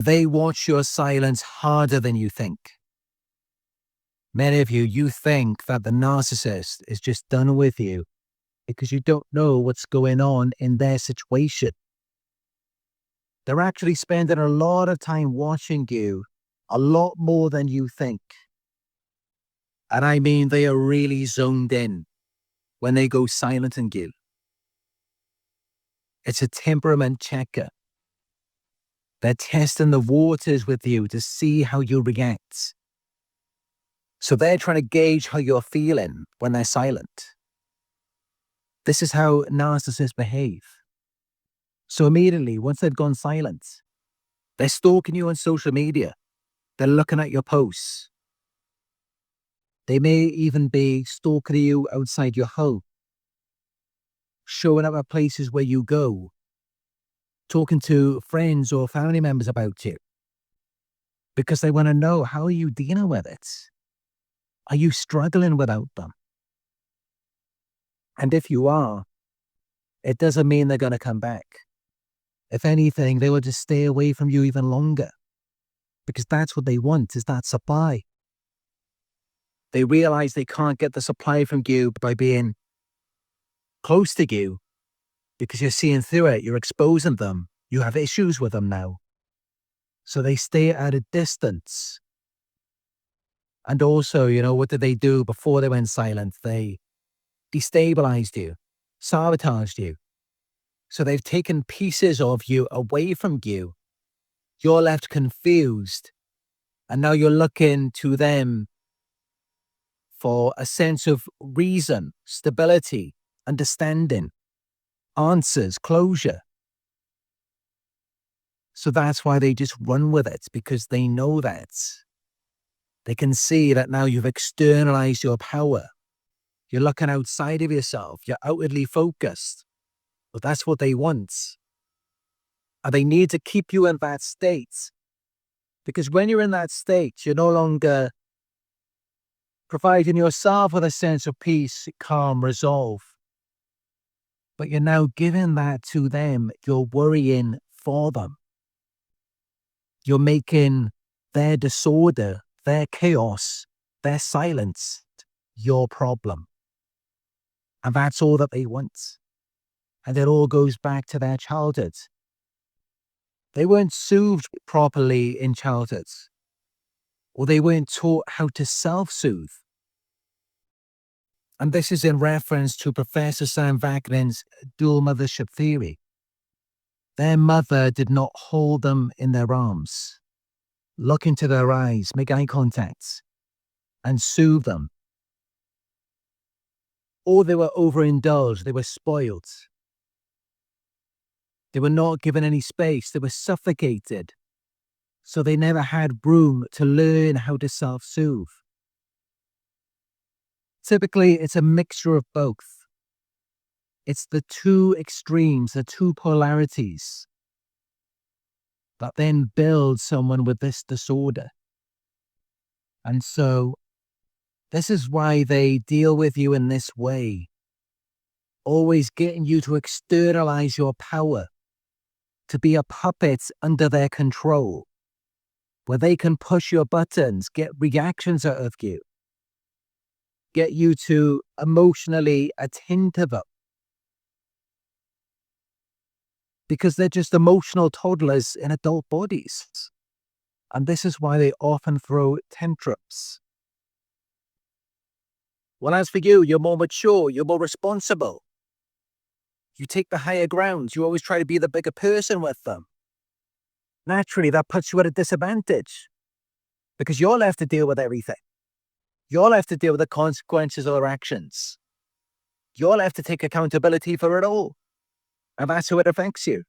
They watch your silence harder than you think. Many of you, you think that the narcissist is just done with you because you don't know what's going on in their situation. They're actually spending a lot of time watching you, a lot more than you think. And I mean, they are really zoned in when they go silent on you. It's a temperament checker. They're testing the waters with you to see how you react. So they're trying to gauge how you're feeling when they're silent. This is how narcissists behave. So immediately, once they've gone silent, they're stalking you on social media. They're looking at your posts. They may even be stalking you outside your home, showing up at places where you go, talking to friends or family members about you, because they want to know, how are you dealing with it? Are you struggling without them? And if you are, it doesn't mean they're going to come back. If anything, they will just stay away from you even longer, because that's what they want, is that supply. They realize they can't get the supply from you by being close to you, because you're seeing through it, you're exposing them, you have issues with them now. So they stay at a distance. And also, what did they do before they went silent? They destabilized you, sabotaged you. So they've taken pieces of you away from you. You're left confused. And now you're looking to them for a sense of reason, stability, understanding, answers, closure. So that's why they just run with it, because they know that. They can see that now you've externalized your power. You're looking outside of yourself. You're outwardly focused. But that's what they want. And they need to keep you in that state. Because when you're in that state, you're no longer providing yourself with a sense of peace, calm, resolve. But you're now giving that to them. You're worrying for them. You're making their disorder, their chaos, their silence your problem. And that's all that they want. And it all goes back to their childhood. They weren't soothed properly in childhood, or they weren't taught how to self-soothe. And this is in reference to Professor Sam Vaknin's dual mothership theory. Their mother did not hold them in their arms, look into their eyes, make eye contact, and soothe them. Or they were overindulged, they were spoiled. They were not given any space, they were suffocated. So they never had room to learn how to self-soothe. Typically, it's a mixture of both. It's the two extremes, the two polarities that then build someone with this disorder. And so this is why they deal with you in this way, always getting you to externalize your power, to be a puppet under their control, where they can push your buttons, get reactions out of you, get you to emotionally attend to them. Because they're just emotional toddlers in adult bodies. And this is why they often throw tantrums. Well, as for you, you're more mature, you're more responsible. You take the higher ground, you always try to be the bigger person with them. Naturally, that puts you at a disadvantage, because you're left to deal with everything. You're left to deal with the consequences of their actions. You're left to take accountability for it all. And that's how it affects you.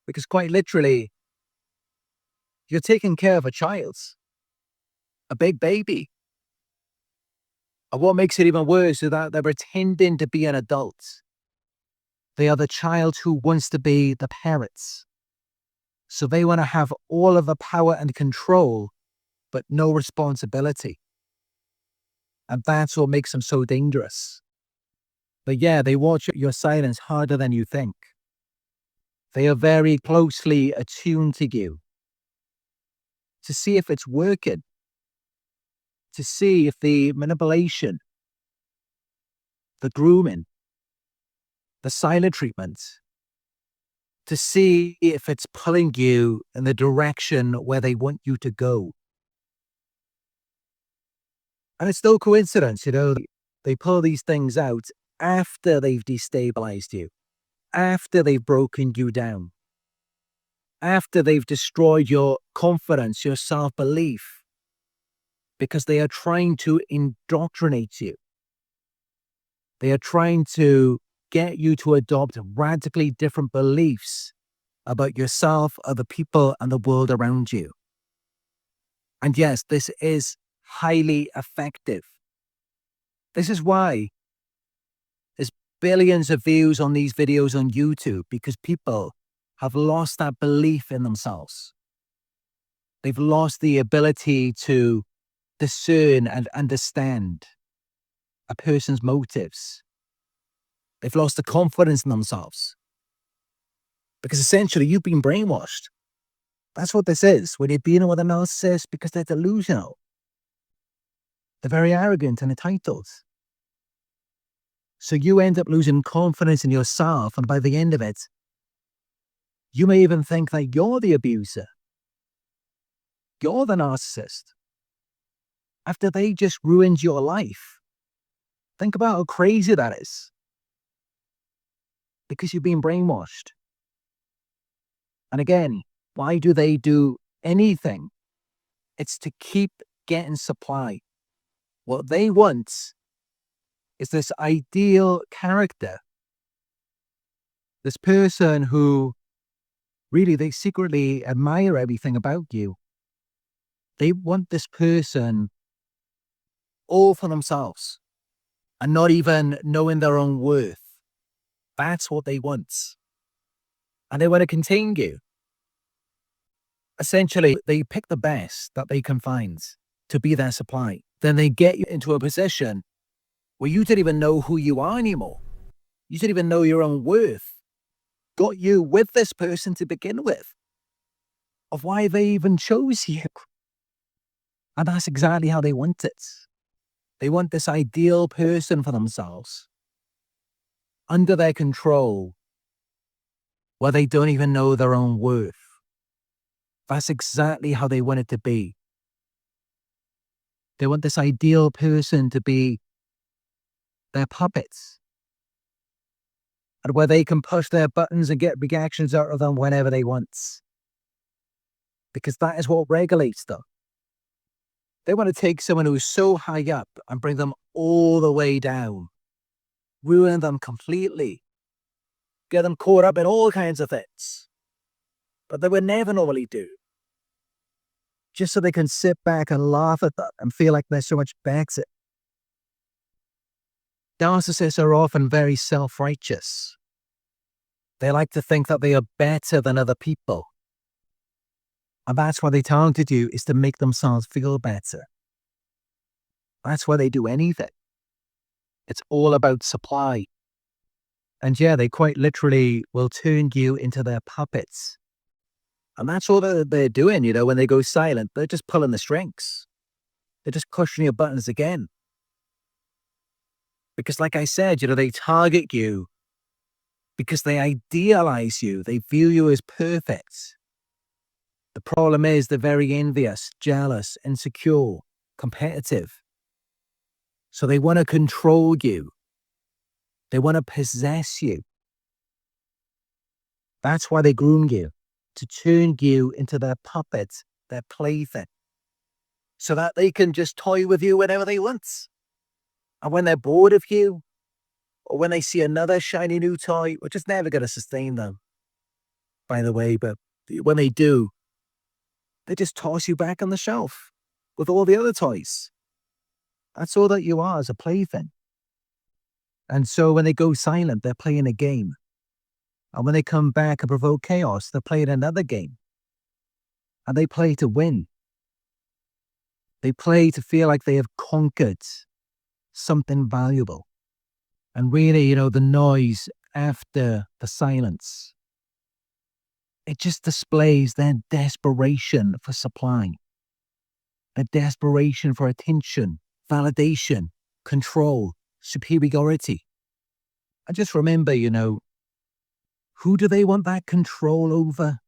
Because quite literally, you're taking care of a child, a big baby. And what makes it even worse is that they're pretending to be an adult. They are the child who wants to be the parents. So they want to have all of the power and control, but no responsibility. And that's what makes them so dangerous. But yeah, they watch your silence harder than you think. They are very closely attuned to you to see if it's working, to see if the manipulation, the grooming, the silent treatment, to see if it's pulling you in the direction where they want you to go. And it's no coincidence, they pull these things out after they've destabilized you, after they've broken you down, after they've destroyed your confidence, your self-belief, because they are trying to indoctrinate you. They are trying to get you to adopt radically different beliefs about yourself, other people, and the world around you. And yes, this is highly effective. This is why there's billions of views on these videos on YouTube, because people have lost that belief in themselves. They've lost the ability to discern and understand a person's motives. They've lost the confidence in themselves. Because essentially, you've been brainwashed. That's what this is. When you're dealing with a narcissist, because they're delusional. They're very arrogant and entitled. So you end up losing confidence in yourself, and by the end of it, you may even think that you're the abuser. You're the narcissist. After they just ruined your life. Think about how crazy that is. Because you've been brainwashed. And again, why do they do anything? It's to keep getting supply. What they want is this ideal character. This person who really they secretly admire everything about you. They want this person all for themselves and not even knowing their own worth. That's what they want. And they want to contain you. Essentially, they pick the best that they can find to be their supply. Then they get you into a position where you don't even know who you are anymore. You don't even know your own worth. Got you with this person to begin with. Of why they even chose you. And that's exactly how they want it. They want this ideal person for themselves. Under their control. Where they don't even know their own worth. That's exactly how they want it to be. They want this ideal person to be their puppets. And where they can push their buttons and get reactions out of them whenever they want. Because that is what regulates them. They want to take someone who's so high up and bring them all the way down. Ruin them completely. Get them caught up in all kinds of things. But they would never normally do. Just so they can sit back and laugh at them and feel like they're so much better. Narcissists are often very self-righteous. They like to think that they are better than other people. And that's what they target you, is to make themselves feel better. That's why they do anything. It's all about supply. And yeah, they quite literally will turn you into their puppets. And that's all that they're doing, when they go silent. They're just pulling the strings. They're just pushing your buttons again. Because like I said, they target you because they idealize you. They view you as perfect. The problem is they're very envious, jealous, insecure, competitive. So they want to control you. They want to possess you. That's why they groom you, to turn you into their puppet, their plaything, so that they can just toy with you whenever they want. And when they're bored of you, or when they see another shiny new toy, which is never going to sustain them, by the way, but when they do, they just toss you back on the shelf with all the other toys. That's all that you are, as a plaything. And so when they go silent, they're playing a game. And when they come back and provoke chaos, they're playing another game. And they play to win. They play to feel like they have conquered something valuable. And really, the noise after the silence It just displays their desperation for supply, their desperation for attention, validation, control, superiority. And just remember, who do they want that control over?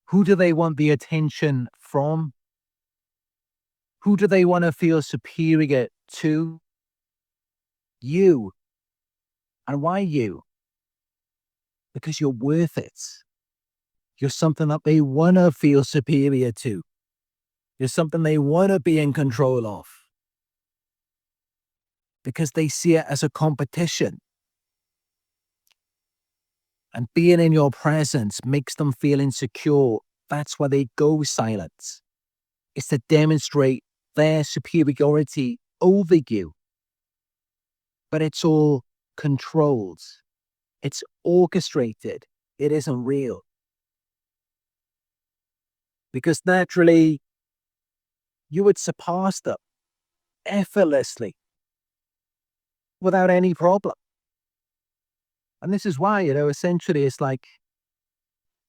Who do they want the attention from? Who do they want to feel superior to? You. And why you? Because you're worth it. You're something that they want to feel superior to. You're something they want to be in control of. Because they see it as a competition. And being in your presence makes them feel insecure. That's why they go silent. It's to demonstrate their superiority over you. But it's all controlled. It's orchestrated. It isn't real. Because naturally, you would surpass them effortlessly without any problem. And this is why, essentially it's like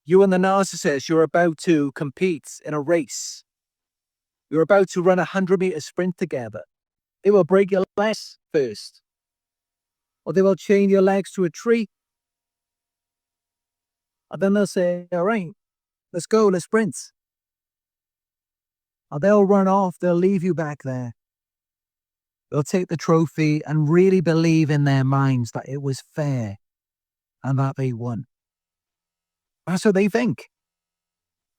you and the narcissist, you're about to compete in a race. You're about to run a 100-meter sprint together. They will break your legs first. Or they will chain your legs to a tree. And then they'll say, all right, let's go, let's sprint. Or they'll run off, they'll leave you back there. They'll take the trophy and really believe in their minds that it was fair and that they won. That's what they think.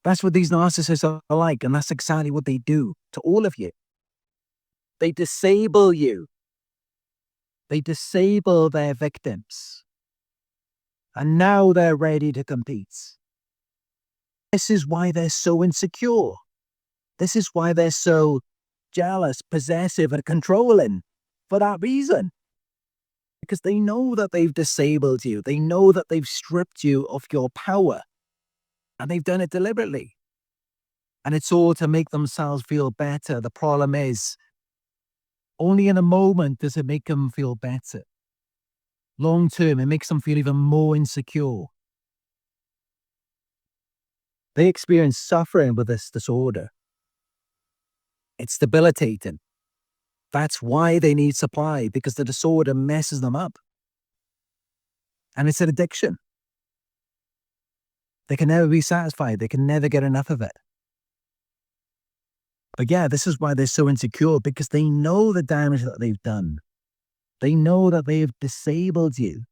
That's what these narcissists are like, and that's exactly what they do to all of you. They disable you. They disable their victims. And now they're ready to compete. This is why they're so insecure. This is why they're so jealous, possessive, and controlling. For that reason. Because they know that they've disabled you. They know that they've stripped you of your power. And they've done it deliberately. And it's all to make themselves feel better. The problem is, only in a moment does it make them feel better. Long term, it makes them feel even more insecure. They experience suffering with this disorder. It's debilitating. That's why they need supply, because the disorder messes them up. And it's an addiction. They can never be satisfied. They can never get enough of it. But yeah, this is why they're so insecure, because they know the damage that they've done. They know that they have disabled you.